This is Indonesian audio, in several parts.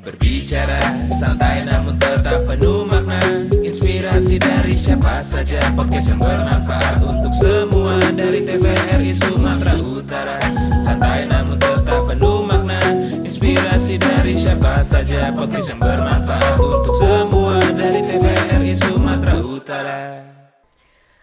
Berbicara santai namun tetap penuh makna. Inspirasi dari siapa saja, podcast yang bermanfaat untuk semua. Dari TVRI Sumatera Utara. Santai namun tetap penuh makna. Inspirasi dari siapa saja, podcast yang bermanfaat untuk semua. Dari TVRI Sumatera Utara.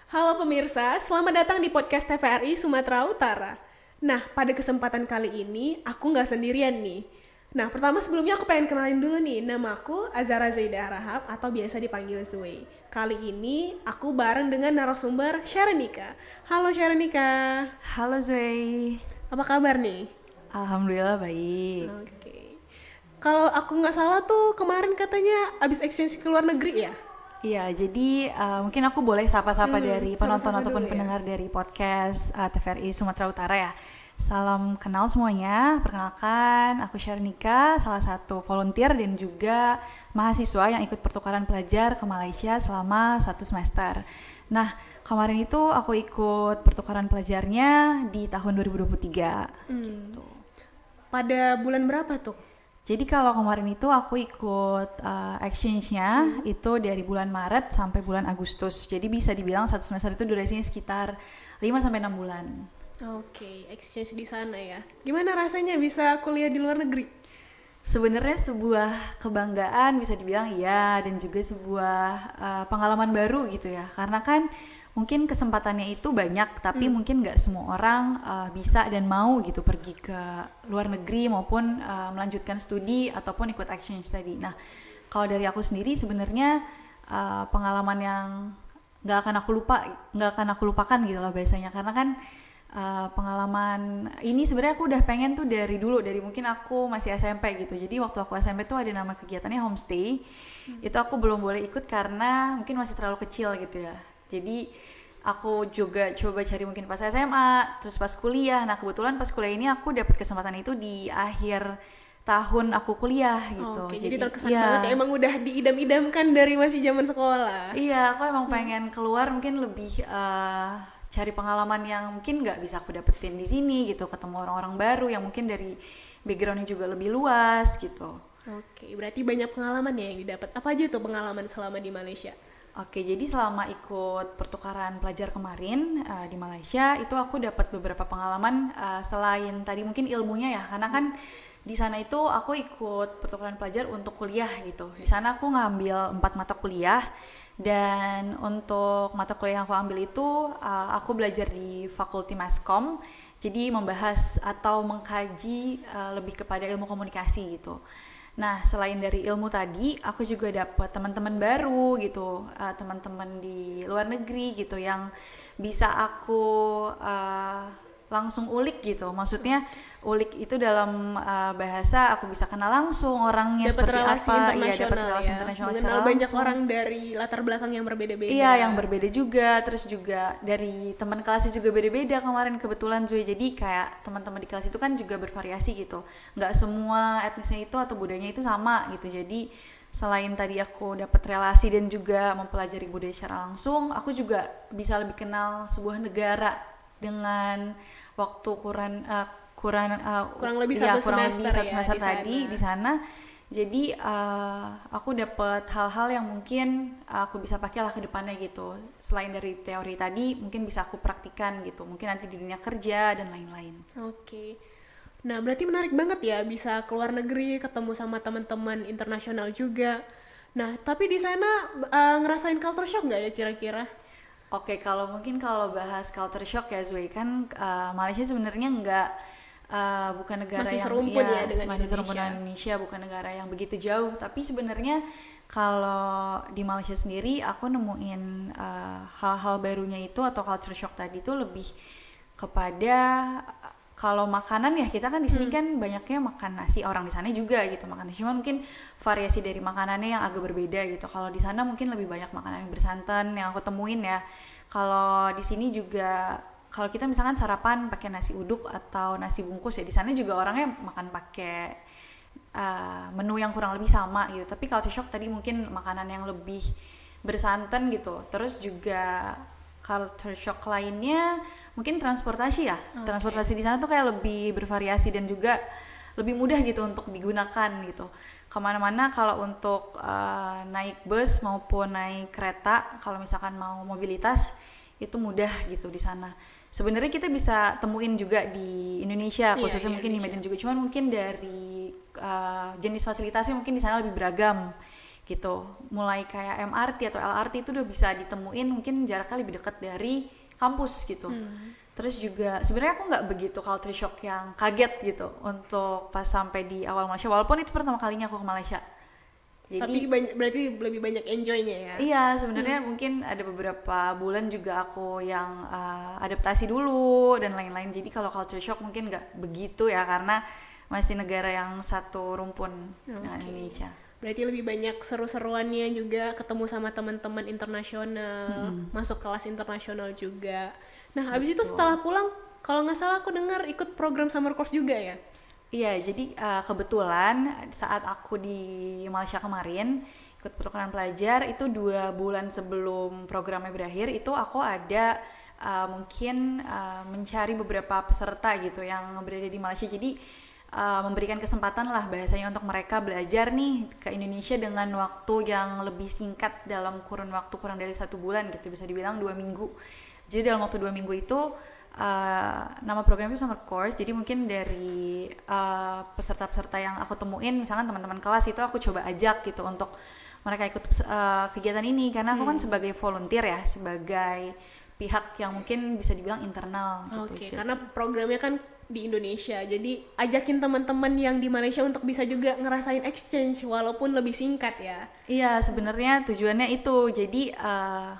Halo pemirsa, selamat datang di podcast TVRI Sumatera Utara. Nah, pada kesempatan kali ini aku nggak sendirian nih. Nah, pertama sebelumnya aku pengen kenalin dulu nih. Nama aku Azara Zaidah Rahab atau biasa dipanggil Zoe. Kali ini aku bareng dengan narasumber Sharenika. Halo Sharenika. Halo Zoe. Apa kabar nih? Alhamdulillah baik. Oke. Kalau aku nggak salah tuh kemarin katanya abis exchange ke luar negeri ya? Iya, jadi mungkin aku boleh sapa-sapa dari penonton sapa-sapa ataupun dulu ya. pendengar dari podcast TVRI Sumatera Utara ya. Salam kenal semuanya, perkenalkan aku Sharenika, salah satu volunteer dan juga mahasiswa yang ikut pertukaran pelajar ke Malaysia selama 1 semester. Nah, kemarin itu aku ikut pertukaran pelajarnya di tahun 2023 gitu. Pada bulan berapa tuh? Jadi kalau kemarin itu aku ikut exchange-nya itu dari bulan Maret sampai bulan Agustus. Jadi bisa dibilang 1 semester itu durasinya sekitar 5-6 bulan. Oke, exchange di sana ya. Gimana rasanya bisa kuliah di luar negeri? Sebenarnya sebuah kebanggaan bisa dibilang iya, dan juga sebuah pengalaman baru gitu ya. Karena kan mungkin kesempatannya itu banyak, tapi mungkin nggak semua orang bisa dan mau gitu pergi ke luar negeri maupun melanjutkan studi ataupun ikut exchange tadi. Nah, kalau dari aku sendiri sebenarnya pengalaman yang nggak akan aku lupakan gitu loh biasanya, karena kan pengalaman ini sebenarnya aku udah pengen tuh dari dulu, dari mungkin aku masih SMP gitu. Jadi waktu aku SMP tuh ada nama kegiatannya homestay. Itu aku belum boleh ikut karena mungkin masih terlalu kecil gitu ya. Jadi aku juga coba cari mungkin pas SMA, terus pas kuliah. Nah, kebetulan pas kuliah ini aku dapat kesempatan itu di akhir tahun aku kuliah gitu. Oke, jadi terkesan banget ya, emang udah diidam-idamkan dari masih zaman sekolah. Iya, aku emang pengen keluar, mungkin lebih cari pengalaman yang mungkin nggak bisa aku dapetin di sini gitu, ketemu orang-orang baru yang mungkin dari backgroundnya juga lebih luas gitu. Oke, berarti banyak pengalaman ya yang didapat. Apa aja tuh pengalaman selama di Malaysia? Oke, jadi selama ikut pertukaran pelajar kemarin di Malaysia itu aku dapat beberapa pengalaman selain tadi mungkin ilmunya ya, karena kan di sana itu aku ikut pertukaran pelajar untuk kuliah gitu. Di sana aku ngambil 4 mata kuliah. Dan untuk mata kuliah yang aku ambil itu aku belajar di Fakulti Maskom, jadi membahas atau mengkaji lebih kepada ilmu komunikasi gitu. Nah, selain dari ilmu tadi, aku juga dapat teman-teman baru gitu, teman-teman di luar negeri gitu yang bisa aku langsung ulik gitu. Maksudnya ulik itu dalam bahasa aku bisa kenal langsung orangnya Dapat seperti relasi apa, internasional dapat relasi ya. internasional Mengenal secara banyak langsung. orang dari latar belakang yang berbeda-beda. Iya, yang berbeda juga, terus juga dari teman kelasnya juga beda-beda kemarin kebetulan Zoe. Jadi kayak teman-teman di kelas itu kan juga bervariasi gitu. Nggak semua etnisnya itu atau budayanya itu sama gitu. Jadi selain tadi aku dapat relasi dan juga mempelajari budaya secara langsung, aku juga bisa lebih kenal sebuah negara dengan waktu kurang lebih ya, satu semester satu ya semester di tadi sana. di sana. Jadi aku dapat hal-hal yang mungkin aku bisa pakai lah ke depannya gitu. Selain dari teori tadi, mungkin bisa aku praktikan gitu. Mungkin nanti di dunia kerja dan lain-lain. Oke. Nah, berarti menarik banget ya bisa keluar negeri, ketemu sama teman-teman internasional juga. Nah, tapi di sana ngerasain culture shock nggak ya kira-kira? Oke, kalau bahas culture shock ya Zoe, kan Malaysia sebenarnya bukan negara Masih yang serumpun ya dengan masih serumpun Indonesia. dengan Indonesia, bukan negara yang begitu jauh. Tapi sebenarnya kalau di Malaysia sendiri aku nemuin hal-hal barunya itu atau culture shock tadi itu lebih kepada kalau makanan ya, kita kan di sini kan banyaknya makan nasi, orang di sana juga gitu makan nasi, cuma mungkin variasi dari makanannya yang agak berbeda gitu. Kalau di sana mungkin lebih banyak makanan yang bersantan yang aku temuin ya. Kalau di sini juga kalau kita misalkan sarapan pakai nasi uduk atau nasi bungkus ya, di sana juga orangnya makan pakai menu yang kurang lebih sama gitu. Tapi culture shock tadi mungkin makanan yang lebih bersantan gitu. Terus juga culture shock lainnya mungkin transportasi ya. Transportasi di sana tuh kayak lebih bervariasi dan juga lebih mudah gitu untuk digunakan gitu. Kemana-mana kalau untuk naik bus maupun naik kereta, kalau misalkan mau mobilitas itu mudah gitu di sana. Sebenarnya kita bisa temuin juga di Indonesia, khususnya mungkin di Medan juga. Cuman mungkin dari jenis fasilitasnya mungkin di sana lebih beragam gitu. Mulai kayak MRT atau LRT itu udah bisa ditemuin mungkin jaraknya lebih dekat dari kampus gitu. Terus juga sebenarnya aku nggak begitu culture shock yang kaget gitu untuk pas sampai di awal Malaysia. Walaupun itu pertama kalinya aku ke Malaysia. Jadi berarti lebih banyak enjoy-nya ya? Iya, sebenarnya mungkin ada beberapa bulan juga aku yang adaptasi dulu dan lain-lain. Jadi kalau culture shock mungkin nggak begitu ya, karena masih negara yang satu rumpun dengan Indonesia. Berarti lebih banyak seru-seruannya juga, ketemu sama teman-teman internasional, masuk kelas internasional juga. Nah, habis itu setelah pulang, kalau nggak salah aku dengar ikut program summer course juga ya? Iya, jadi kebetulan saat aku di Malaysia kemarin ikut pertukaran pelajar itu 2 bulan sebelum programnya berakhir itu aku ada mungkin mencari beberapa peserta gitu yang berada di Malaysia. Jadi memberikan kesempatan lah bahasanya untuk mereka belajar nih ke Indonesia dengan waktu yang lebih singkat dalam kurun waktu kurang dari 1 bulan gitu, bisa dibilang 2 minggu. Jadi dalam waktu 2 minggu itu nama programnya itu summer course. Jadi mungkin dari peserta-peserta yang aku temuin, misalkan teman-teman kelas itu aku coba ajak gitu untuk mereka ikut kegiatan ini, karena aku kan sebagai volunteer ya, sebagai pihak yang mungkin bisa dibilang internal gitu. Oke, karena programnya kan di Indonesia, jadi ajakin teman-teman yang di Malaysia untuk bisa juga ngerasain exchange walaupun lebih singkat ya. Iya, sebenarnya tujuannya itu. Jadi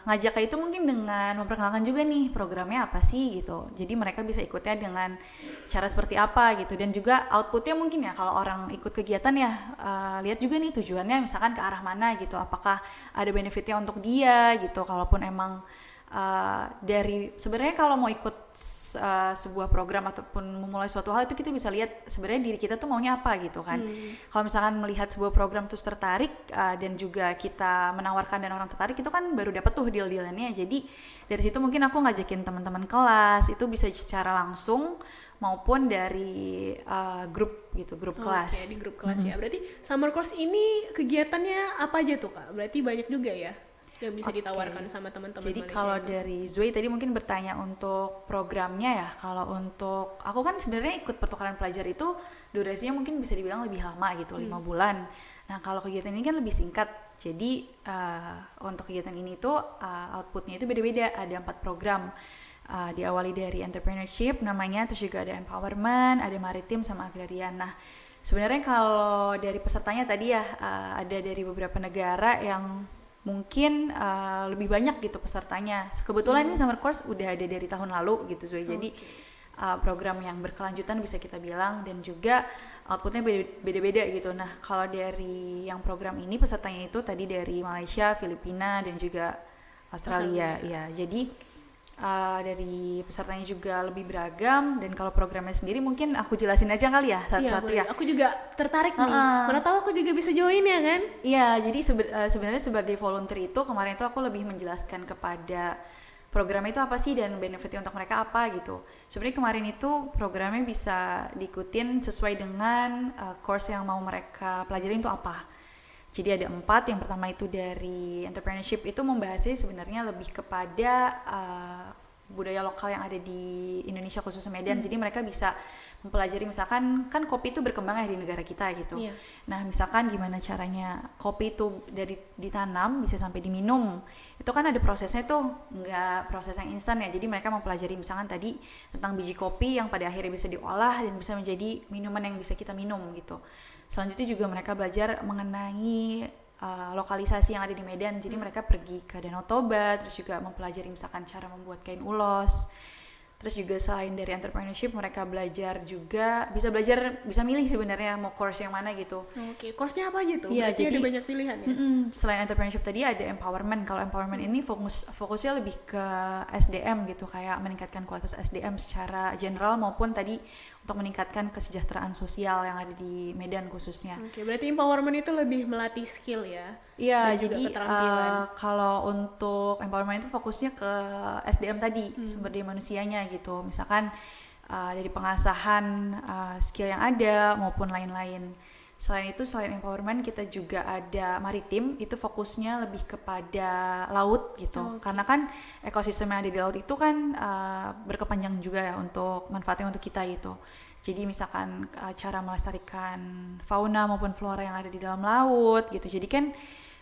ngajak kayak itu mungkin dengan memperkenalkan juga nih programnya apa sih gitu. Jadi mereka bisa ikutnya dengan cara seperti apa gitu, dan juga outputnya mungkin ya kalau orang ikut kegiatan ya lihat juga nih tujuannya misalkan ke arah mana gitu. Apakah ada benefitnya untuk dia gitu. Kalaupun emang dari sebenarnya kalau mau ikut sebuah program ataupun memulai suatu hal itu kita bisa lihat sebenarnya diri kita tuh maunya apa gitu kan. Kalau misalkan melihat sebuah program terus tertarik dan juga kita menawarkan dan orang tertarik, itu kan baru dapat tuh deal-dealannya. Jadi dari situ mungkin aku ngajakin teman-teman kelas itu bisa secara langsung maupun dari grup gitu, grup kelas. Oke, di grup kelas ya. Berarti summer course ini kegiatannya apa aja tuh Kak? Berarti banyak juga ya yang bisa ditawarkan sama teman-teman Jadi Malaysia. kalau dari Zoe tadi mungkin bertanya untuk programnya ya. Kalau untuk aku kan sebenarnya ikut pertukaran pelajar itu durasinya mungkin bisa dibilang lebih lama gitu, 5 bulan. Nah kalau kegiatan ini kan lebih singkat. Jadi untuk kegiatan ini tuh outputnya itu beda-beda. Ada 4 program. Diawali dari entrepreneurship namanya, terus juga ada empowerment, ada maritim sama agrarian. Nah sebenarnya kalau dari pesertanya tadi ya ada dari beberapa negara yang mungkin lebih banyak gitu pesertanya. Kebetulan ini summer course udah ada dari tahun lalu gitu Zoe. Jadi program yang berkelanjutan bisa kita bilang, dan juga outputnya beda-beda gitu. Nah kalau dari yang program ini pesertanya itu tadi dari Malaysia, Filipina, dan juga Australia. Ya, jadi dari pesertanya juga lebih beragam. Dan kalau programnya sendiri mungkin aku jelasin aja kali ya satu-satu ya. Aku juga tertarik nih. Mana tahu aku juga bisa join ya kan? Iya, jadi sebenarnya sebagai volunteer itu kemarin itu aku lebih menjelaskan kepada program itu apa sih dan benefitnya untuk mereka apa gitu. Sebenarnya kemarin itu programnya bisa diikutin sesuai dengan course yang mau mereka pelajarin itu apa. Jadi ada 4. Yang pertama itu dari entrepreneurship, itu membahasnya sebenarnya lebih kepada budaya lokal yang ada di Indonesia khususnya Medan. Jadi mereka bisa mempelajari misalkan kan kopi itu berkembang ya di negara kita gitu. Yeah. Nah misalkan gimana caranya kopi itu dari ditanam bisa sampai diminum. Itu kan ada prosesnya tuh, nggak proses yang instan ya. Jadi mereka mempelajari misalkan tadi tentang biji kopi yang pada akhirnya bisa diolah dan bisa menjadi minuman yang bisa kita minum gitu. Selanjutnya juga mereka belajar mengenai lokalisasi yang ada di Medan. Jadi mereka pergi ke Danau Toba, terus juga mempelajari misalkan cara membuat kain ulos. Terus juga selain dari entrepreneurship, mereka belajar juga bisa milih sebenarnya mau course yang mana gitu. Oke, course-nya apa aja tuh? Iya, jadi ada banyak pilihan ya. Selain entrepreneurship tadi ada empowerment. Kalau empowerment ini fokusnya lebih ke SDM gitu, kayak meningkatkan kualitas SDM secara general maupun tadi untuk meningkatkan kesejahteraan sosial yang ada di Medan khususnya. Oke, berarti empowerment itu lebih melatih skill ya? Iya, jadi kalau untuk empowerment itu fokusnya ke SDM tadi, sumber daya manusianya gitu. Misalkan dari pengasahan skill yang ada maupun lain-lain. Selain itu, selain empowerment, kita juga ada maritim, itu fokusnya lebih kepada laut gitu. Karena kan ekosistem yang ada di laut itu kan berkepanjang juga ya untuk manfaatnya untuk kita gitu. Jadi misalkan cara melestarikan fauna maupun flora yang ada di dalam laut gitu. Jadi kan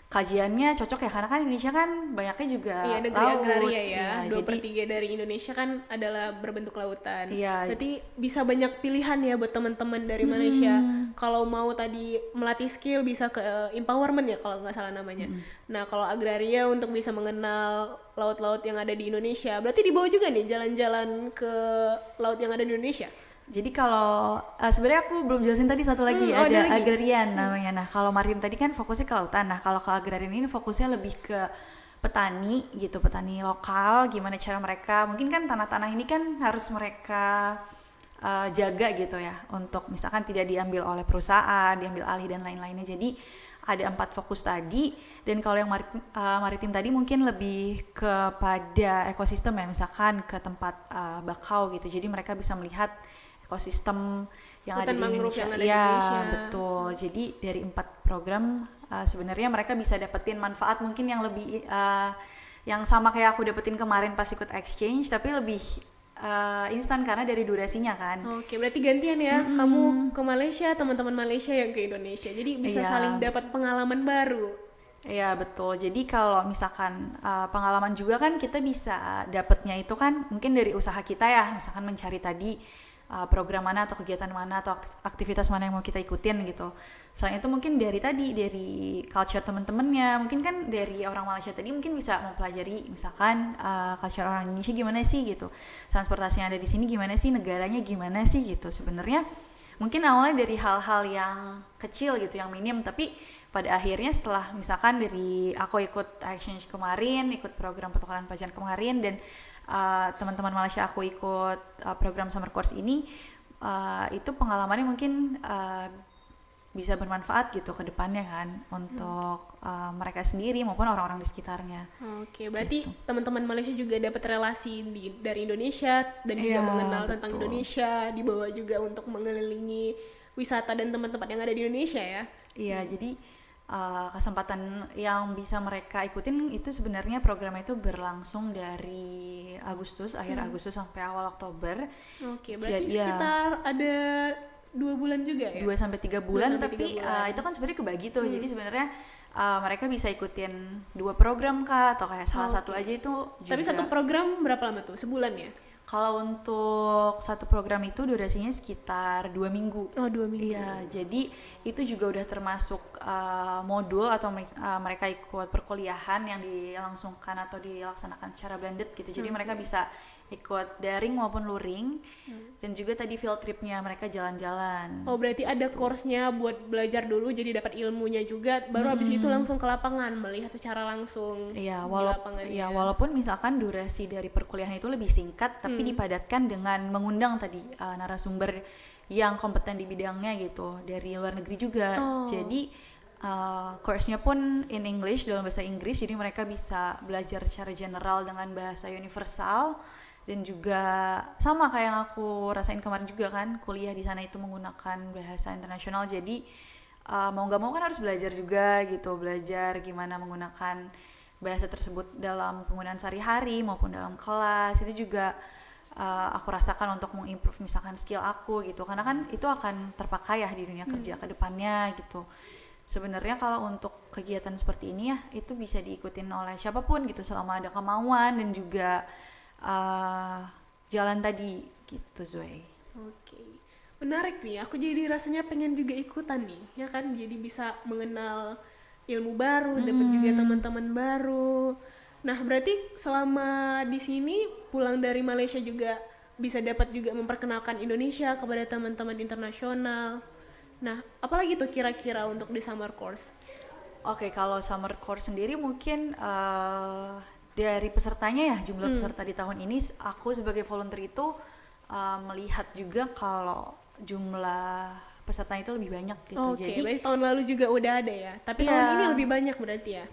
kajiannya cocok ya, karena kan Indonesia kan banyaknya juga negeri laut. agraria ya, Iya, 2/3 dari Indonesia kan adalah berbentuk lautan. Iya. Berarti bisa banyak pilihan ya buat teman-teman dari Malaysia. Kalau mau tadi melatih skill bisa ke empowerment ya kalau nggak salah namanya. Nah kalau agraria untuk bisa mengenal laut-laut yang ada di Indonesia, berarti dibawa juga nih jalan-jalan ke laut yang ada di Indonesia. Jadi kalau sebenarnya aku belum jelasin tadi satu lagi, ada ada lagi. agrarian namanya. Nah kalau maritim tadi kan fokusnya ke lautan. Nah kalau ke agrarian ini fokusnya lebih ke petani gitu, petani lokal. Gimana cara mereka, mungkin kan tanah-tanah ini kan harus mereka jaga gitu ya, untuk misalkan tidak diambil oleh perusahaan, diambil alih dan lain-lainnya. Jadi ada 4 fokus tadi. Dan kalau yang maritim tadi mungkin lebih kepada ekosistem ya, misalkan ke tempat bakau gitu. Jadi mereka bisa melihat ekosistem yang Hutan ada di mangrove Indonesia. yang ada di Iya, Indonesia. betul. Jadi dari 4 program sebenarnya mereka bisa dapetin manfaat mungkin yang lebih yang sama kayak aku dapetin kemarin pas ikut exchange, tapi lebih instan karena dari durasinya kan. Oke, berarti gantian ya. Kamu ke Malaysia, teman-teman Malaysia yang ke Indonesia. Jadi bisa Iya. saling dapat pengalaman baru. Iya betul. Jadi kalau misalkan pengalaman juga kan kita bisa dapatnya itu kan mungkin dari usaha kita ya, misalkan mencari tadi program mana atau kegiatan mana atau aktivitas mana yang mau kita ikutin gitu. Selain itu mungkin dari culture teman-temannya, mungkin kan dari orang Malaysia tadi mungkin bisa mempelajari misalkan culture orang Indonesia gimana sih gitu, transportasi yang ada di sini gimana sih, negaranya gimana sih gitu. Sebenarnya mungkin awalnya dari hal-hal yang kecil gitu, yang minim, tapi pada akhirnya setelah misalkan dari aku ikut exchange kemarin, ikut program pertukaran pelajaran kemarin, dan teman-teman Malaysia aku ikut program summer course ini, itu pengalamannya mungkin bisa bermanfaat gitu ke depannya kan, untuk mereka sendiri maupun orang-orang di sekitarnya. Oke, berarti Gitu. teman-teman Malaysia juga dapat relasi dari Indonesia dan juga Iya, mengenal tentang betul. Indonesia, dibawa juga untuk mengelilingi wisata dan tempat-tempat yang ada di Indonesia ya. Iya, jadi kesempatan yang bisa mereka ikutin itu sebenarnya programnya itu berlangsung dari Agustus, akhir Agustus sampai awal Oktober. Oke, berarti Jadi, ya, sekitar ada 2 bulan juga ya? 2-3 bulan, 2 sampai tapi 3 bulan. itu kan sebenarnya kebagi tuh. Jadi sebenarnya mereka bisa ikutin 2 program kah, atau kayak salah satu aja itu juga. Tapi satu program berapa lama tuh? Sebulan ya? Kalau untuk satu program itu durasinya sekitar 2 minggu. Oh, 2 minggu. Iya, jadi itu juga udah termasuk modul atau mereka ikut perkuliahan yang dilangsungkan atau dilaksanakan secara blended gitu. Jadi mereka bisa ikut daring maupun luring, dan juga tadi field tripnya mereka jalan-jalan. Oh, berarti ada course-nya buat belajar dulu jadi dapat ilmunya juga, baru habis itu langsung ke lapangan melihat secara langsung Iya, di lapangannya. walaupun misalkan durasi dari perkuliahan itu lebih singkat, tapi dipadatkan dengan mengundang tadi narasumber yang kompeten di bidangnya gitu, dari luar negeri juga. Jadi course-nya pun in English, dalam bahasa Inggris, jadi mereka bisa belajar secara general dengan bahasa universal. Dan juga sama kayak yang aku rasain kemarin juga kan, kuliah di sana itu menggunakan bahasa internasional, jadi mau nggak mau kan harus belajar juga gitu, belajar gimana menggunakan bahasa tersebut dalam penggunaan sehari-hari maupun dalam kelas. Itu juga aku rasakan untuk mengimprove misalkan skill aku gitu, karena kan itu akan terpakai ya di dunia kerja ke depannya gitu. Sebenarnya kalau untuk kegiatan seperti ini ya, itu bisa diikutin oleh siapapun gitu, selama ada kemauan dan juga jalan tadi gitu, Zoe. Oke. Menarik nih, aku jadi rasanya pengen juga ikutan nih, ya kan? Jadi bisa mengenal ilmu baru, dapat juga teman-teman baru. Nah, berarti selama di sini pulang dari Malaysia juga bisa dapat juga memperkenalkan Indonesia kepada teman-teman internasional. Nah, apalagi tuh kira-kira untuk di summer course? Oke, kalau summer course sendiri mungkin dari pesertanya ya, jumlah peserta di tahun ini, aku sebagai volunteer itu melihat juga kalau jumlah peserta itu lebih banyak gitu. Oke, Jadi berarti tahun lalu juga udah ada ya. Tapi tahun ini lebih banyak berarti ya.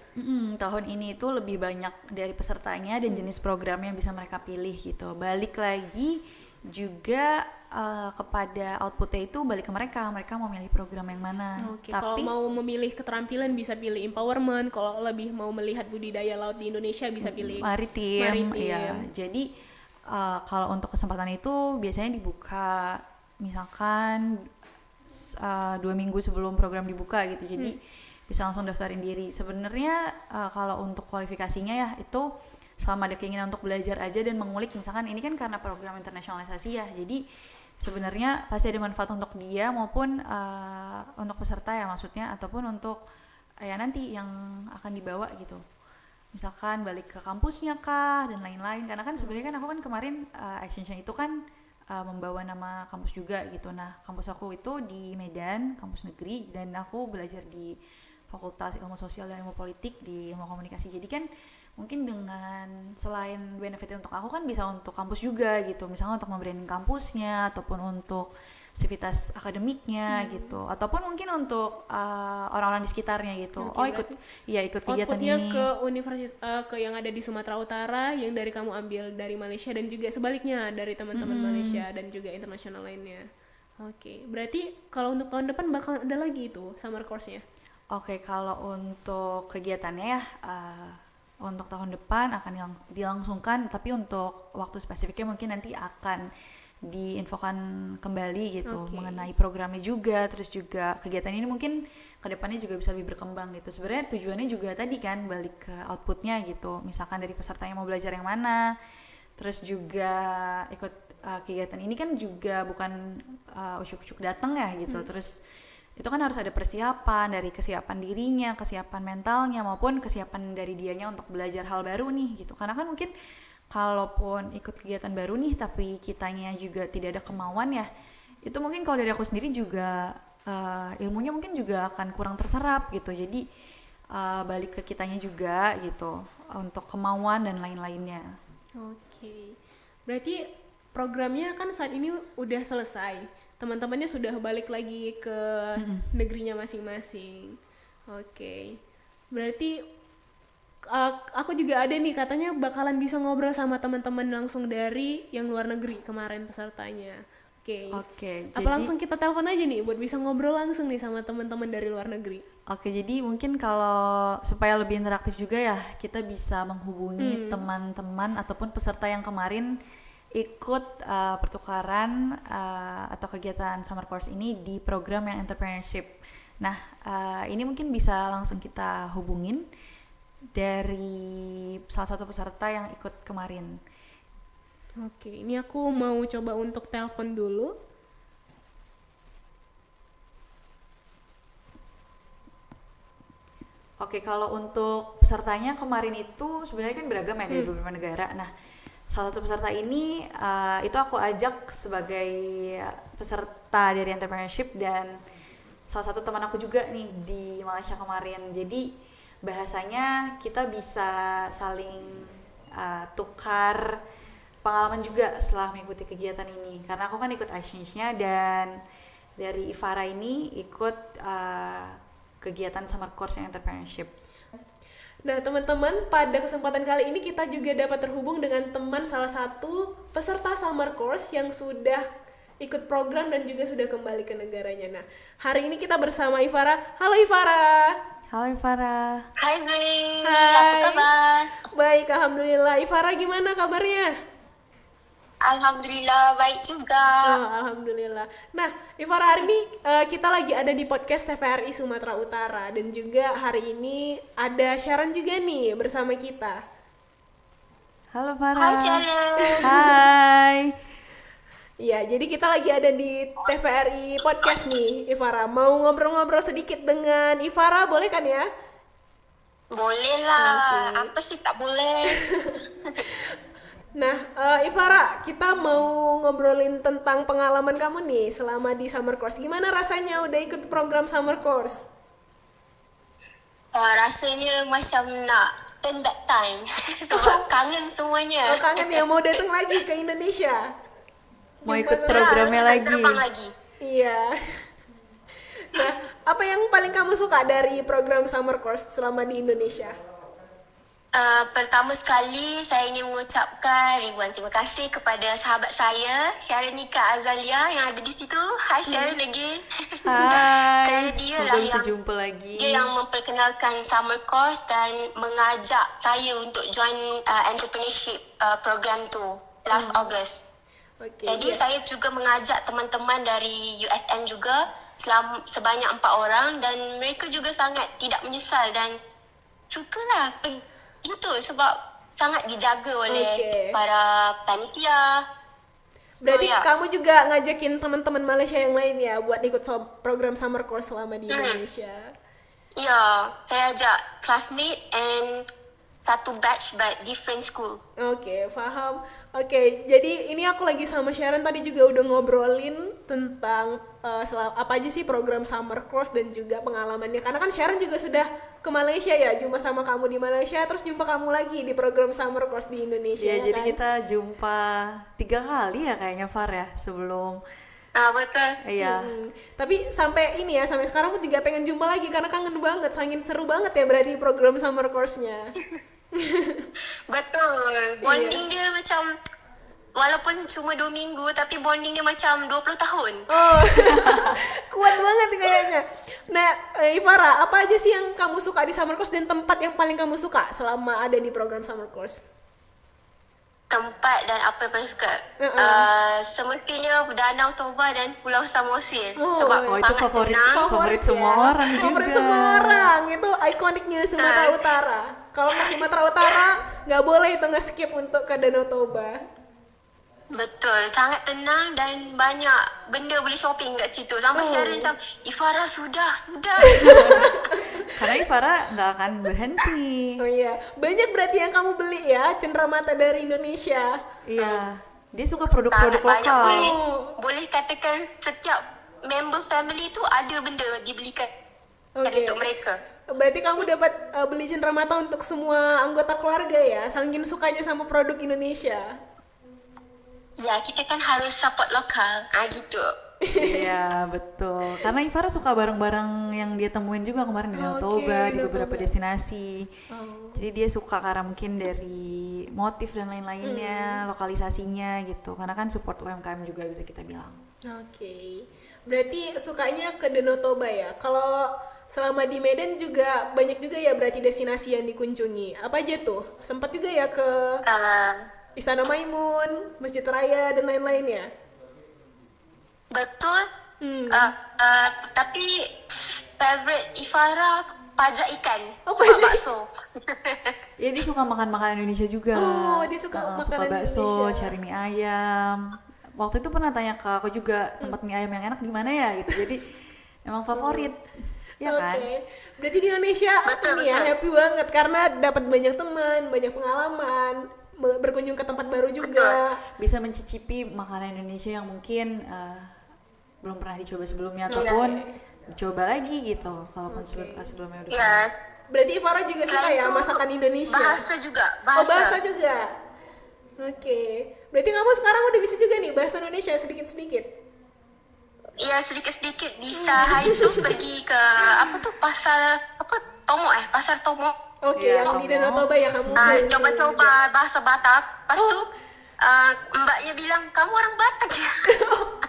tahun ini itu lebih banyak dari pesertanya dan jenis program yang bisa mereka pilih gitu. Balik lagi juga kepada outputnya itu balik ke mereka mau milih program yang mana. Oke, kalau mau memilih keterampilan bisa pilih empowerment, kalau lebih mau melihat budidaya laut di Indonesia bisa pilih maritim. Ya. Jadi kalau untuk kesempatan itu biasanya dibuka misalkan 2 minggu sebelum program dibuka gitu. Jadi bisa langsung daftarin diri. Sebenarnya kalau untuk kualifikasinya ya itu selama ada keinginan untuk belajar aja dan mengulik, misalkan ini kan karena program internasionalisasi ya, jadi sebenarnya pasti ada manfaat untuk dia maupun untuk peserta ya maksudnya, ataupun untuk ya nanti yang akan dibawa gitu, misalkan balik ke kampusnya kah dan lain-lain, karena kan sebenarnya kan aku kan kemarin exchange-nya itu kan membawa nama kampus juga gitu. Nah kampus aku itu di Medan, kampus negeri, dan aku belajar di Fakultas Ilmu Sosial dan Ilmu Politik di Ilmu Komunikasi. Jadi kan mungkin dengan selain benefit untuk aku kan bisa untuk kampus juga gitu, misalnya untuk membranding kampusnya ataupun untuk sivitas akademiknya gitu, ataupun mungkin untuk orang-orang di sekitarnya gitu. Ikut kegiatan ini ke universitas ke yang ada di Sumatera Utara, yang dari kamu ambil dari Malaysia, dan juga sebaliknya dari teman-teman Malaysia dan juga internasional lainnya. Oke, berarti kalau untuk tahun depan bakal ada lagi itu summer course-nya? Oke, kalau untuk kegiatannya ya untuk tahun depan akan dilangsungkan, tapi untuk waktu spesifiknya mungkin nanti akan diinfokan kembali gitu, mengenai programnya juga, terus juga kegiatan ini mungkin kedepannya juga bisa lebih berkembang gitu. Sebenarnya tujuannya juga tadi kan balik ke outputnya gitu, misalkan dari pesertanya mau belajar yang mana, terus juga ikut kegiatan ini kan juga bukan ujuk-ujuk datang ya gitu, terus itu kan harus ada persiapan dari kesiapan dirinya, kesiapan mentalnya, maupun kesiapan dari dianya untuk belajar hal baru nih gitu. Karena kan mungkin kalaupun ikut kegiatan baru nih tapi kitanya juga tidak ada kemauan ya, itu mungkin kalau dari aku sendiri juga ilmunya mungkin juga akan kurang terserap gitu. Jadi balik ke kitanya juga gitu untuk kemauan dan lain-lainnya. Oke, berarti programnya kan saat ini udah selesai, teman-temannya sudah balik lagi ke negerinya masing-masing. Oke, berarti aku juga ada nih, katanya bakalan bisa ngobrol sama teman-teman langsung dari yang luar negeri kemarin pesertanya. Oke, apa langsung kita telepon aja nih buat bisa ngobrol langsung nih sama teman-teman dari luar negeri? Oke, jadi mungkin kalau supaya lebih interaktif juga ya, kita bisa menghubungi teman-teman ataupun peserta yang kemarin ikut pertukaran atau kegiatan summer course ini di program yang entrepreneurship. Nah, ini mungkin bisa langsung kita hubungin dari salah satu peserta yang ikut kemarin. Oke, ini aku mau coba untuk telepon dulu. Oke, kalau untuk pesertanya kemarin itu sebenarnya kan beragam ya dari beberapa negara. Nah, salah satu peserta ini itu aku ajak sebagai peserta dari entrepreneurship, dan salah satu teman aku juga nih di Malaysia kemarin. Jadi bahasanya kita bisa saling tukar pengalaman juga setelah mengikuti kegiatan ini. Karena aku kan ikut exchange-nya, dan dari Ifara ini ikut kegiatan summer course yang entrepreneurship. Nah teman-teman, pada kesempatan kali ini kita juga dapat terhubung dengan teman salah satu peserta summer course yang sudah ikut program dan juga sudah kembali ke negaranya. Nah, hari ini kita bersama Ifara. Halo Ifara. Halo Ifara. Hai Bri, apa kabar? Baik, alhamdulillah. Ifara gimana kabarnya? Alhamdulillah baik juga. Alhamdulillah. Nah, Ifara, hari ini kita lagi ada di podcast TVRI Sumatera Utara, dan juga hari ini ada Sharon juga nih bersama kita. Halo Farah. Hai Sharon. Hai. Iya, jadi kita lagi ada di TVRI podcast nih, Ifara. Mau ngobrol-ngobrol sedikit dengan Ifara, boleh kan ya? Boleh lah, apa sih tak boleh? Nah, Ifara, kita mau ngobrolin tentang pengalaman kamu nih selama di summer course. Gimana rasanya udah ikut program summer course? Rasanya macam nak turn back time. Sebab kangen semuanya. Oh, kangen ya, mau datang lagi ke Indonesia? Mau ikut programnya lagi. Iya. Nah, apa yang paling kamu suka dari program summer course selama di Indonesia? Pertama sekali saya ingin mengucapkan ribuan terima kasih kepada sahabat saya Syaranika Azalia yang ada di situ. Hai Sharon again. Kerana Hai, dia semoga lah bisa yang jumpa lagi. dia yang memperkenalkan summer course dan mengajak saya untuk join entrepreneurship program tu last August. Okay, Jadi saya juga mengajak teman-teman dari USM juga sebanyak 4 orang dan mereka juga sangat tidak menyesal dan sukalah gitu sebab sangat dijaga oleh para panitia. Berarti ya. kamu juga ngajakin teman-teman Malaysia yang lain ya buat ikut program summer course selama di Indonesia. Ya, saya ajak classmate and satu batch but different school. Oke, paham. Oke, jadi ini aku lagi sama Sharon tadi juga udah ngobrolin tentang apa aja sih program summer course dan juga pengalamannya. Karena kan Sharon juga sudah ke Malaysia ya, jumpa sama kamu di Malaysia, terus jumpa kamu lagi di program summer course di Indonesia. Ya, jadi kan? kita jumpa 3 kali ya kayaknya Far ya sebelum. Betul. Iya. Tapi sampai ini ya, sampai sekarang aku juga pengen jumpa lagi karena kangen banget, saking seru banget ya berarti program summer course-nya. Betul. Bonding dia macam walaupun cuma 2 minggu tapi bonding dia macam 20 tahun. Oh, kuat banget kayaknya. Nah, Ifara, apa aja sih yang kamu suka di summer course dan tempat yang paling kamu suka selama ada di program summer course? Tempat dan apa yang paling suka? Semestinya Danau Toba dan Pulau Samosir. Sebab Oh, itu sangat tenang. favorit semua orang juga. Favorit semua orang. Itu ikoniknya Sumatera Utara. Kalau ke Sumatera Utara, nggak boleh itu nge-skip untuk ke Danau Toba. Betul, sangat tenang dan banyak benda boleh shopping kat situ. Sampai Sharon macam, Ifara sudah. Karena Ifara nggak akan berhenti. Oh iya, banyak berarti yang kamu beli ya, cenderamata dari Indonesia. Iya, dia suka Sangat produk-produk banyak. lokal. Boleh katakan setiap member family tu ada benda dibelikan untuk mereka. Berarti kamu dapat beli cenderamata untuk semua anggota keluarga ya, saking sukanya sama produk Indonesia. Ya, kita kan harus support lokal. Gitu. Iya, betul. Karena Ifara suka barang-barang yang dia temuin juga kemarin di Danau Toba, di beberapa destinasi. Jadi dia suka karena mungkin dari motif dan lain-lainnya, lokalisasinya gitu. Karena kan support UMKM juga bisa kita bilang. Oke. Berarti sukanya ke Danau Toba ya. Kalau selama di Medan juga banyak juga ya berarti destinasi yang dikunjungi. Apa aja tuh? Sempat juga ya ke Istana Maimun, Masjid Raya dan lain-lainnya. Betul. Tapi favorite Ifara pajak ikan sama bakso. Ya dia suka makan makanan Indonesia juga. Oh, dia suka makanan suka bakso, Indonesia. cari mie ayam. Waktu itu pernah tanya ke aku juga tempat mie ayam yang enak di mana ya gitu. Jadi emang favorit. Ya kan? Oke. Berarti di Indonesia ini ya happy banget karena dapat banyak teman, banyak pengalaman, berkunjung ke tempat baru juga. Bisa mencicipi makanan Indonesia yang mungkin belum pernah dicoba sebelumnya ataupun dicoba lagi gitu kalaupun sebelumnya udah Ya. pernah. Berarti Ifara juga suka ya masakan Indonesia. Bahasa juga. Oh, bahasa juga. Oke. Berarti kamu sekarang udah bisa juga nih bahasa Indonesia sedikit-sedikit. Ya, sedikit-sedikit bisa. Hari tu pergi ke pasar pasar Tomo. Oke, Iya, yang di Tomo. Danau Toba ya kamu. Coba-coba bahasa Batak. Lepas tu mbaknya bilang, kamu orang Batak ya?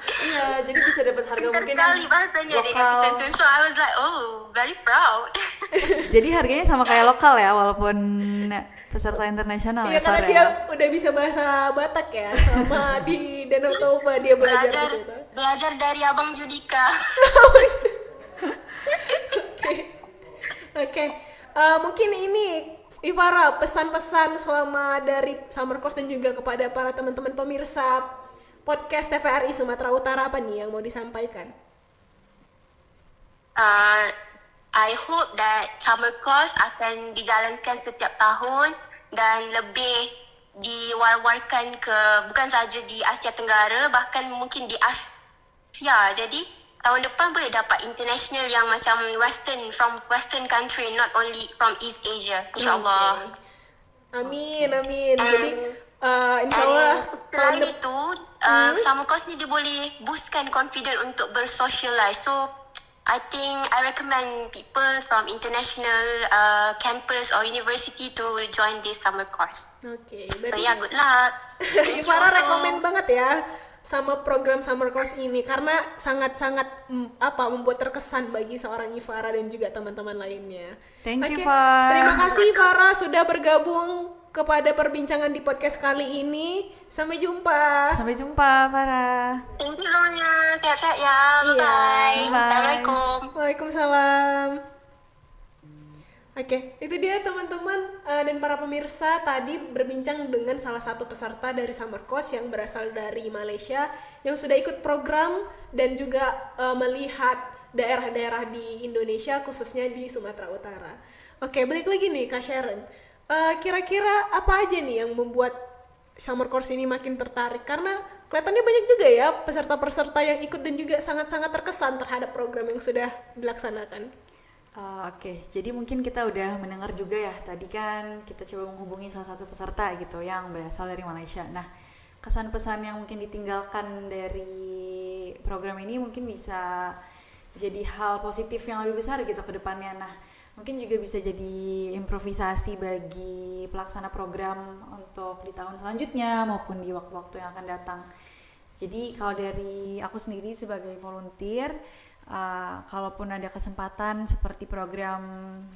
Iya, jadi bisa dapat harga mungkin Sekali bahasanya di lokal. epicenter. So I was like, oh, very proud. Jadi harganya sama kayak lokal ya walaupun peserta internasional Iya, ya karena Far dia ya. udah bisa bahasa Batak ya. Sama di Danau Toba dia belajar di situ. Belajar dari Abang Judika. Oke. Mungkin ini Ifara pesan-pesan selama dari summer course dan juga kepada para teman-teman pemirsa podcast TVRI Sumatera Utara apa nih yang mau disampaikan? I hope that summer course akan dijalankan setiap tahun dan lebih diwar-warkan ke bukan saja di Asia Tenggara, bahkan mungkin di Asia. Jadi tahun depan boleh dapat international yang macam from western country, not only from East Asia, insyaAllah. Amin. Jadi insyaAllah Selain itu, summer course ni dia boleh boostkan confidence untuk bersocialize. So, I think I recommend people from international campus or university to join this summer course. Oke, So berarti yeah, good luck. Thank you Ifara also. rekomen banget ya sama program summer course ini karena sangat-sangat membuat terkesan bagi seorang Ifara dan juga teman-teman lainnya. Thank Oke, you, Far. terima kasih Ifara sudah bergabung kepada perbincangan di podcast kali ini. Sampai jumpa. Sampai jumpa, Farah. Thank you Lonya. Sehat-sehat ya. Iya. Bye-bye. Bye. Assalamualaikum. Waalaikumsalam. Oke, itu dia teman-teman dan para pemirsa tadi berbincang dengan salah satu peserta dari Summer Course yang berasal dari Malaysia yang sudah ikut program dan juga melihat daerah-daerah di Indonesia khususnya di Sumatera Utara. Oke, balik lagi nih Kak Sharon. Kira-kira apa aja nih yang membuat Summer Course ini makin tertarik? Karena kelihatannya banyak juga ya peserta-peserta yang ikut dan juga sangat-sangat terkesan terhadap program yang sudah dilaksanakan. Oke, jadi mungkin kita udah mendengar juga ya, tadi kan kita coba menghubungi salah satu peserta gitu yang berasal dari Malaysia. Nah, kesan-pesan yang mungkin ditinggalkan dari program ini mungkin bisa jadi hal positif yang lebih besar gitu ke depannya. Nah, mungkin juga bisa jadi improvisasi bagi pelaksana program untuk di tahun selanjutnya maupun di waktu-waktu yang akan datang. Jadi kalau dari aku sendiri sebagai volunteer, kalaupun ada kesempatan seperti program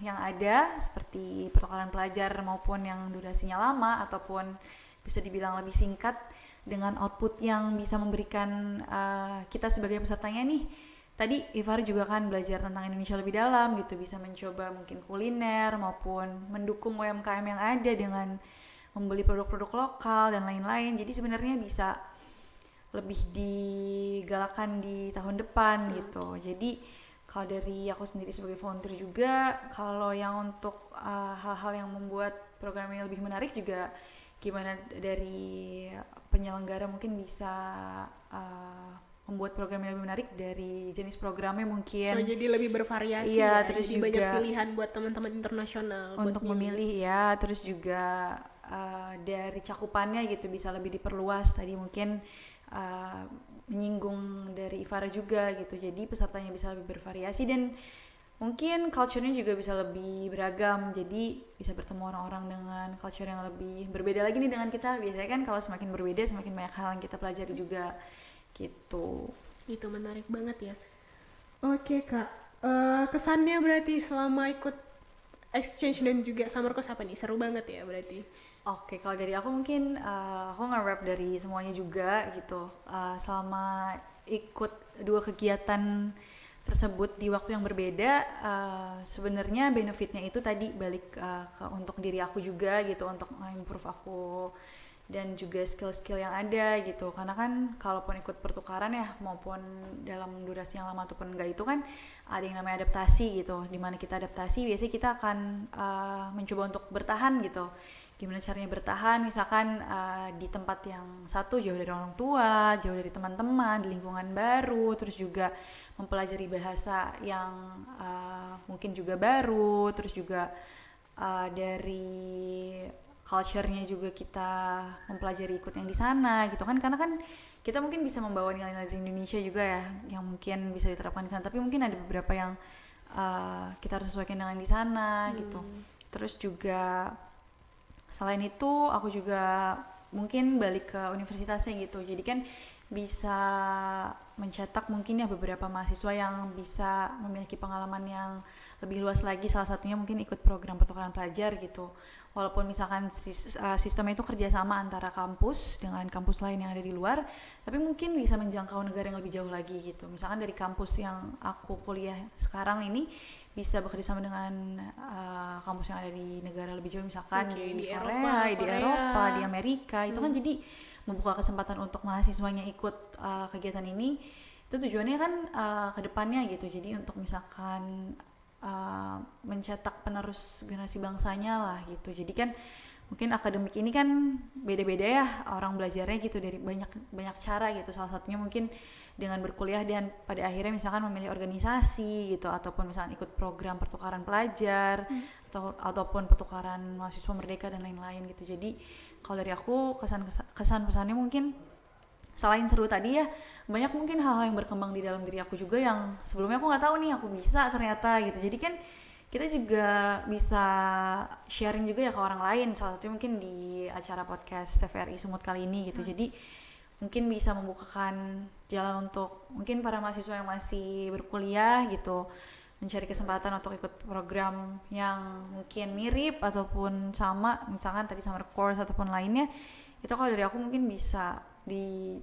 yang ada seperti pertukaran pelajar maupun yang durasinya lama ataupun bisa dibilang lebih singkat dengan output yang bisa memberikan kita sebagai pesertanya nih, tadi Ifar juga kan belajar tentang Indonesia lebih dalam gitu, bisa mencoba mungkin kuliner maupun mendukung UMKM yang ada dengan membeli produk-produk lokal dan lain-lain. Jadi sebenarnya bisa lebih digalakkan di tahun depan gitu. Jadi kalau dari aku sendiri sebagai volunteer juga, kalau yang untuk hal-hal yang membuat program ini lebih menarik juga gimana dari penyelenggara mungkin bisa membuat program yang lebih menarik dari jenis programnya mungkin. Jadi lebih bervariasi iya, ya. terus Jadi juga banyak pilihan buat teman-teman internasional untuk buat memilih ya, terus juga dari cakupannya gitu bisa lebih diperluas. Tadi mungkin menyinggung dari Ifara juga gitu, jadi pesertanya bisa lebih bervariasi dan mungkin culture-nya juga bisa lebih beragam, jadi bisa bertemu orang-orang dengan culture yang lebih berbeda lagi nih dengan kita. Biasanya kan kalau semakin berbeda semakin banyak hal yang kita pelajari juga gitu. Itu menarik banget ya. Oke Kak, kesannya berarti selama ikut exchange dan juga summer course apa nih? Seru banget ya berarti. Oke, kalau dari aku mungkin aku nge-wrap dari semuanya juga gitu. Selama ikut dua kegiatan tersebut di waktu yang berbeda, sebenarnya benefitnya itu tadi balik untuk diri aku juga gitu, untuk improve aku dan juga skill-skill yang ada gitu. Karena kan kalaupun ikut pertukaran ya maupun dalam durasi yang lama ataupun enggak, itu kan ada yang namanya adaptasi gitu. Dimana kita adaptasi biasanya kita akan mencoba untuk bertahan gitu. Gimana caranya bertahan, misalkan di tempat yang satu jauh dari orang tua, jauh dari teman-teman, di lingkungan baru, terus juga mempelajari bahasa yang mungkin juga baru, terus juga dari culture-nya juga kita mempelajari ikut yang di sana gitu kan, karena kan kita mungkin bisa membawa nilai-nilai dari Indonesia juga ya yang mungkin bisa diterapkan di sana, tapi mungkin ada beberapa yang kita harus sesuaikan dengan di sana gitu. Terus juga selain itu aku juga mungkin balik ke universitasnya gitu, jadi kan bisa mencetak mungkin ya beberapa mahasiswa yang bisa memiliki pengalaman yang lebih luas lagi, salah satunya mungkin ikut program pertukaran pelajar gitu. Walaupun misalkan sistemnya itu kerjasama antara kampus dengan kampus lain yang ada di luar, tapi mungkin bisa menjangkau negara yang lebih jauh lagi gitu. Misalkan dari kampus yang aku kuliah sekarang ini bisa bekerjasama dengan kampus yang ada di negara lebih jauh, misalkan di Korea, di Eropa, di Amerika. Itu kan jadi membuka kesempatan untuk mahasiswanya ikut kegiatan ini. Itu tujuannya kan ke depannya gitu. Jadi untuk misalkan mencetak penerus generasi bangsanya lah gitu. Jadi kan mungkin akademik ini kan beda-beda ya orang belajarnya gitu, dari banyak cara gitu. Salah satunya mungkin dengan berkuliah dan pada akhirnya misalkan memilih organisasi gitu, ataupun misalkan ikut program pertukaran pelajar ataupun pertukaran mahasiswa merdeka dan lain-lain gitu. Jadi kalau dari aku kesan pesannya mungkin selain seru tadi ya, banyak mungkin hal-hal yang berkembang di dalam diri aku juga yang sebelumnya aku nggak tahu nih aku bisa ternyata gitu. Jadi kan kita juga bisa sharing juga ya ke orang lain, salah satunya mungkin di acara podcast TVRI Sumut kali ini gitu. Jadi mungkin bisa membukakan jalan untuk mungkin para mahasiswa yang masih berkuliah gitu, mencari kesempatan untuk ikut program yang mungkin mirip ataupun sama, misalkan tadi summer course ataupun lainnya. Itu kalau dari aku mungkin bisa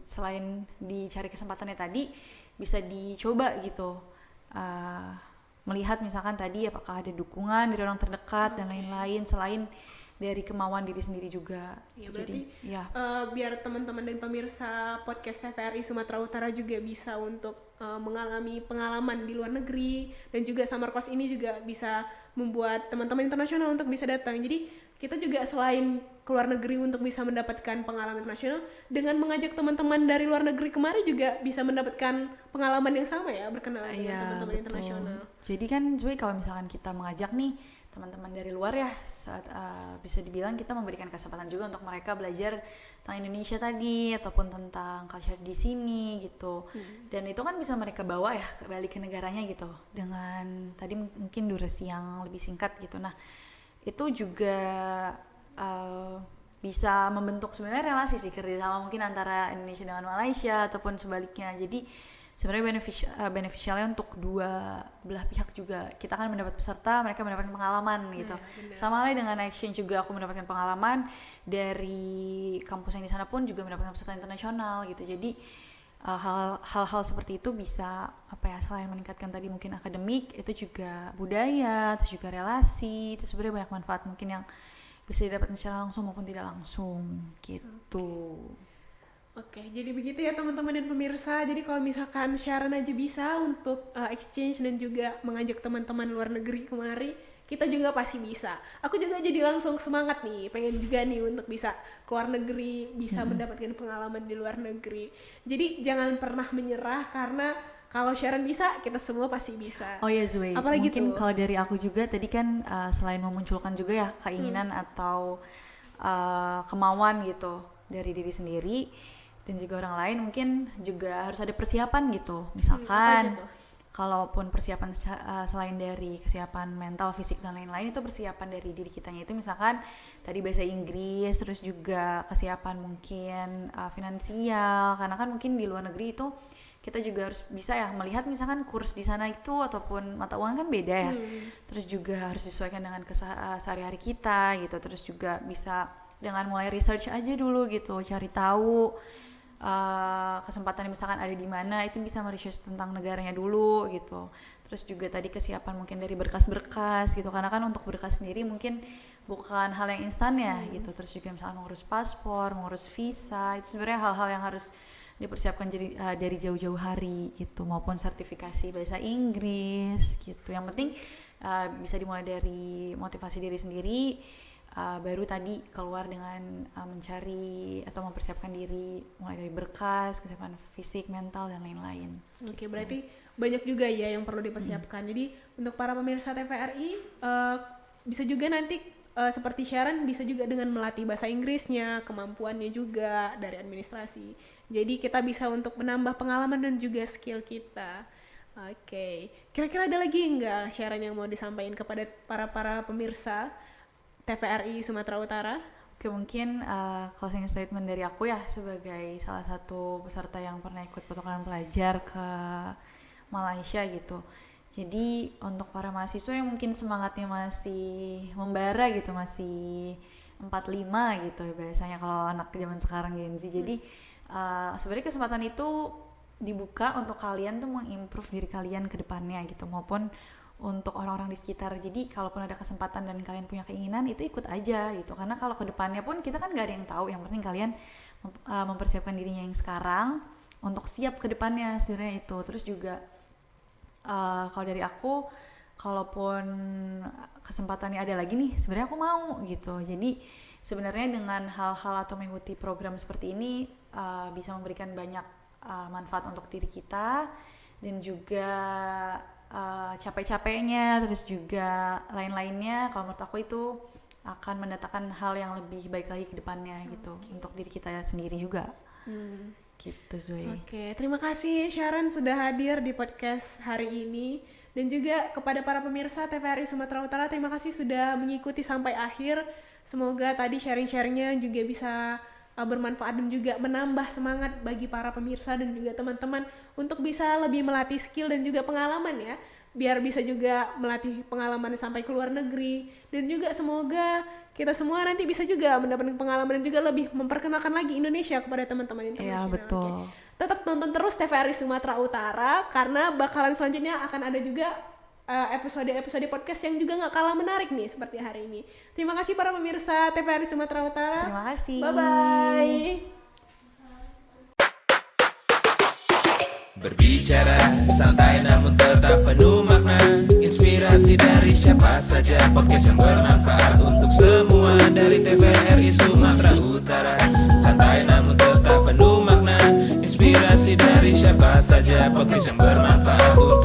selain dicari kesempatannya tadi, bisa dicoba gitu, melihat misalkan tadi apakah ada dukungan dari orang terdekat dan lain-lain selain dari kemauan diri sendiri juga. Ya, berarti jadi ya biar teman-teman dan pemirsa podcast TVRI Sumatera Utara juga bisa untuk mengalami pengalaman di luar negeri, dan juga summer course ini juga bisa membuat teman-teman internasional untuk bisa datang. Jadi kita juga selain keluar negeri untuk bisa mendapatkan pengalaman internasional, dengan mengajak teman-teman dari luar negeri kemari juga bisa mendapatkan pengalaman yang sama ya, berkenalan dengan teman-teman betul. internasional. Jadi kan Joy, kalau misalkan kita mengajak nih teman-teman dari luar ya, bisa dibilang kita memberikan kesempatan juga untuk mereka belajar tentang Indonesia tadi ataupun tentang culture di sini gitu. Dan itu kan bisa mereka bawa ya balik ke negaranya gitu dengan tadi mungkin durasi yang lebih singkat gitu. Nah, itu juga bisa membentuk sebenarnya relasi sih, kerjasama mungkin antara Indonesia dengan Malaysia ataupun sebaliknya. Jadi sebenarnya beneficialnya untuk dua belah pihak juga. Kita kan mendapat peserta, mereka mendapatkan pengalaman gitu. Sama halnya dengan exchange juga, aku mendapatkan pengalaman dari kampus yang di sana pun juga mendapatkan peserta internasional gitu. Jadi hal-hal seperti itu bisa selain meningkatkan tadi mungkin akademik, itu juga budaya, terus juga relasi, itu sebenarnya banyak manfaat mungkin yang bisa didapatkan secara langsung maupun tidak langsung gitu. Oke, jadi begitu ya teman-teman dan pemirsa. Jadi kalau misalkan Sharon aja bisa untuk exchange dan juga mengajak teman-teman luar negeri kemari, kita juga pasti bisa. Aku juga jadi langsung semangat nih, pengen juga nih untuk bisa keluar negeri, bisa mendapatkan pengalaman di luar negeri. Jadi jangan pernah menyerah, karena kalau Sharon bisa, kita semua pasti bisa. Oh ya Zui, Apalagi mungkin tuh? kalau dari aku juga tadi kan selain memunculkan juga ya keinginan atau kemauan gitu dari diri sendiri dan juga orang lain, mungkin juga harus ada persiapan gitu. Misalkan kalaupun persiapan selain dari kesiapan mental, fisik dan lain-lain, itu persiapan dari diri kitanya itu misalkan tadi bahasa Inggris, terus juga kesiapan mungkin finansial, karena kan mungkin di luar negeri itu kita juga harus bisa ya melihat misalkan kurs di sana itu ataupun mata uang kan beda ya. Terus juga harus disesuaikan dengan sehari-hari kita gitu. Terus juga bisa dengan mulai research aja dulu gitu, cari tahu kesempatan misalkan ada di mana, itu bisa meresearch tentang negaranya dulu gitu. Terus juga tadi kesiapan mungkin dari berkas-berkas gitu, karena kan untuk berkas sendiri mungkin bukan hal yang instan ya gitu. Terus juga misalkan mengurus paspor, mengurus visa, itu sebenarnya hal-hal yang harus dipersiapkan dari jauh-jauh hari gitu, maupun sertifikasi bahasa Inggris gitu. Yang penting bisa dimulai dari motivasi diri sendiri, baru tadi keluar dengan mencari atau mempersiapkan diri mulai dari berkas, kesiapan fisik, mental dan lain-lain. Oke, berarti banyak juga ya yang perlu dipersiapkan. Jadi untuk para pemirsa TVRI bisa juga nanti seperti Sharon, bisa juga dengan melatih bahasa Inggrisnya, kemampuannya juga dari administrasi. Jadi kita bisa untuk menambah pengalaman dan juga skill kita. Oke, kira-kira ada lagi nggak Sharon yang mau disampaikan kepada para pemirsa TVRI Sumatera Utara? Oke, mungkin closing statement dari aku ya sebagai salah satu peserta yang pernah ikut pertukaran pelajar ke Malaysia gitu. Jadi untuk para mahasiswa yang mungkin semangatnya masih membara gitu, masih 45 gitu biasanya kalau anak zaman sekarang Gen Z. Jadi sebenarnya kesempatan itu dibuka untuk kalian tuh mengimprove diri kalian ke depannya gitu, maupun untuk orang-orang di sekitar. Jadi kalaupun ada kesempatan dan kalian punya keinginan, itu ikut aja gitu, karena kalau ke depannya pun kita kan gak ada yang tahu. Yang penting kalian mempersiapkan dirinya yang sekarang untuk siap ke depannya sebenarnya itu. Terus juga kalau dari aku, kalaupun kesempatannya ada lagi nih, sebenarnya aku mau gitu. Jadi sebenarnya dengan hal-hal atau mengikuti program seperti ini bisa memberikan banyak manfaat untuk diri kita, dan juga capek-capeknya, terus juga lain-lainnya, kalau menurut aku itu akan mendatangkan hal yang lebih baik lagi ke depannya gitu, untuk diri kita sendiri juga. Gitu Zoe. Oke, terima kasih Sharon sudah hadir di podcast hari ini. Dan juga kepada para pemirsa TVRI Sumatera Utara, terima kasih sudah mengikuti sampai akhir. Semoga tadi sharing-sharingnya juga bisa bermanfaat dan juga menambah semangat bagi para pemirsa dan juga teman-teman untuk bisa lebih melatih skill dan juga pengalaman ya, biar bisa juga melatih pengalaman sampai ke luar negeri, dan juga semoga kita semua nanti bisa juga mendapatkan pengalaman dan juga lebih memperkenalkan lagi Indonesia kepada teman-teman internasional. Iya betul. Oke. Tetap tonton terus TVRI Sumatera Utara karena bakalan selanjutnya akan ada juga episode-episode podcast yang juga nggak kalah menarik nih seperti hari ini. Terima kasih para pemirsa TVRI Sumatera Utara. Terima kasih. Bye-bye. Berbicara santai namun tetap penuh makna, inspirasi dari siapa saja, podcast yang bermanfaat untuk semua dari TVRI Sumatera Utara. Santai namun tetap penuh makna, inspirasi dari siapa saja, podcast yang bermanfaat untuk